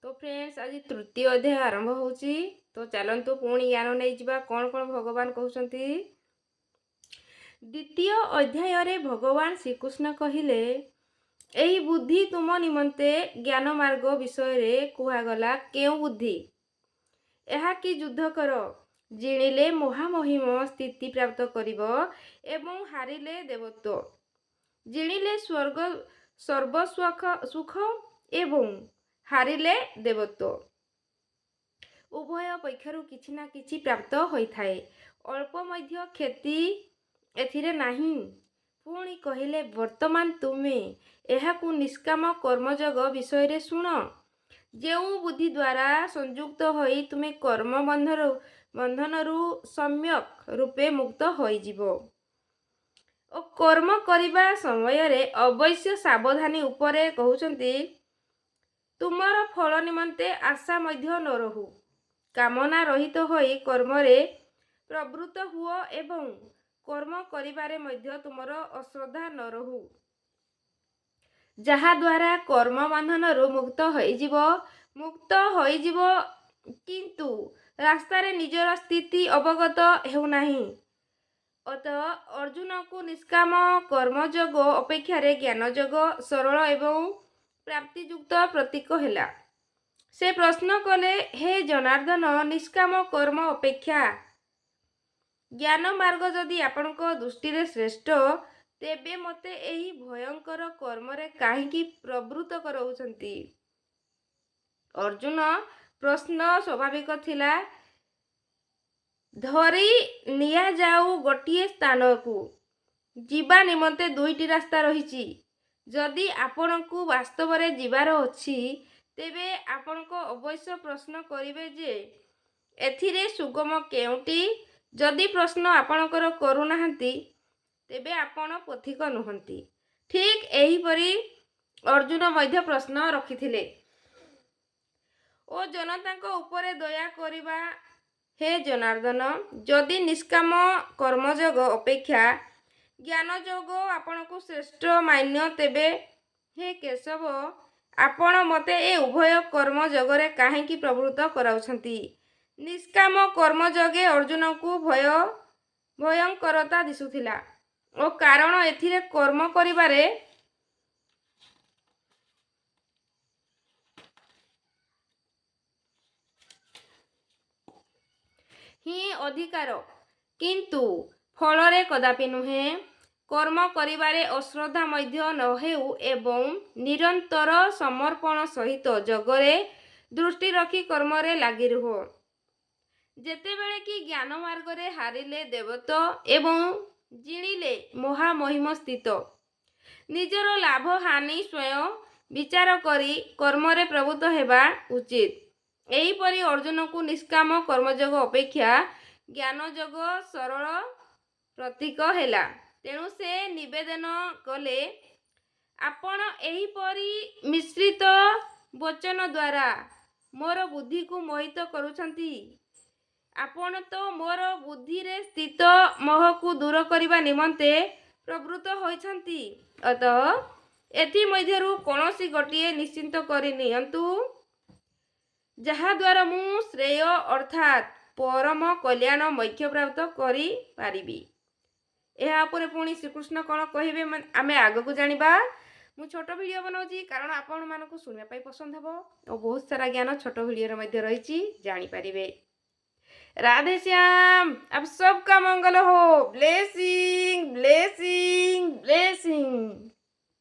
तो फ्रेंड्स आज तृतीय अध्याय आरंभ होची। तो चलतु पुणी ज्ञान नहीं जावा कौन कौन भगवान कहते। द्वितीय अध्याय रे भगवान श्रीकृष्ण कहिले एही बुद्धि तुम निमंते ज्ञान मार्ग विषय रे कुहागला केउ बुद्धि यह कि युद्ध कर जिणिले महामहिम स्थिति प्राप्त करिब एवं हारिले देवत्व जिणिले स्वर्ग सर्वस्वख सुख एवं हारिले देवत्व उभय पक्षरु किछि ना किछि प्राप्त होइथाए अल्प मध्य क्षति एथिरे नाही। पुणी कहिले वर्तमान तुमे एहाकु निष्काम कर्मयोग विषय रे सुन जेउ बुद्धि द्वारा संयुक्त होई तुमे कर्म बंधनरु सम्यक रूपे मुक्त होई जिवो ओ कर्म करिबा समय रे अवश्य सावधानी उपरे कहउचंती तुमर फल निमंते आशा मध्य न रहु कामना रहित होई कर्मरे प्रवृत्त हुओ एवं कर्म करिबारे मध्य तुमर अश्रद्धा न रहु जहा द्वारा कर्म बंधनरु मुक्त होई जिवो किंतु रास्तारे निजर स्थिति अवगत हेउ नाही। अतः अर्जुन को निष्काम कर्मयोग अपेक्षा ज्ञानयोग सरल एवं प्राप्तियुक्त प्रतीक हेला। से प्रश्न कले हे जनार्दन निष्काम कर्म अपेक्षा ज्ञान मार्ग जदि आपणक दृष्टि रे श्रेष्ठ तेबे मते एही भयंकर कर्म रे काहेकि प्रवृत्त कराउछंती। अर्जुन प्रश्न स्वाभाविक थिला धरी निया जाऊ गोटिए स्थान को जीवा निमंते दुईटी रास्ता रहिछि जदि आपणकु वास्तव रे जीवार अछि तेबे आपणको अवश्य प्रश्न करिवे जे एथिरे सुगम केउटी जदि प्रश्न आपणकर करूनाहांती तेबे आपण पथिक नुहंती। ठीक एही परी अर्जुन मध्य प्रश्न रखिथिले ओ जनताको उपरे दया करिबा हे जनार्दन जदि निष्काम कर्मयोग अपेक्षा ज्ञानयोग आपणको श्रेष्ठ मान्य तेबे हे केशव आपण मते ए उभय कर्म जगरे काहेकि प्रवृत्त कराउछंती। निष्काम कर्म जगे अर्जुन को भयंकरता दिसुथिला ओ कारण एथिरे कर्म करिबारे ही अधिकार किंतु फलरे कदापि नुहे कर्म करिबारे अश्रद्धा मध्य न हेउ एवं निरंतर समर्पण सहित जगरे दृष्टि रखी कर्मरे लागि रुह जेतेबेले कि ज्ञान मार्ग रे हारिले देवत्व एवं जिणिले महामहिम स्थित निजर लाभ हानि स्वयं विचार करी कर्मरे प्रवृत्त हेबा उचित। एही परी अर्जुन को निष्काम कर्मयोग अपेक्षा ज्ञानयोग सरल प्रतीक हेला। तेणु से निवेदन कले आपण एही परी मिश्रित वचन द्वारा मोर बुद्धि को मोहित करूछंती। आपण तो मोर बुद्धि रे स्थित मोह को दूर करिबा निमंते प्रवृत्त होइछंती। अतः एथि मध्यरु कोनोसी गोटिए निश्चिंत करि नियंतु जहा द्वारा मु श्रेय अर्थात परम कल्याण मोक्ष प्राप्त करि पारिबी। एहा उपरे पुणी श्रीकृष्ण कौन कहिबे आमे आग को जानिबा। मु छोट वीडियो बनाउची कारण आपण मानको सुनिबा पई पसंद हबो और बहुत सारा ज्ञान छोट वीडियो रे मध्य रहिची जानि पारिबे। राधे श्याम आप सबका मंगल हो। Blessing blessing blessing.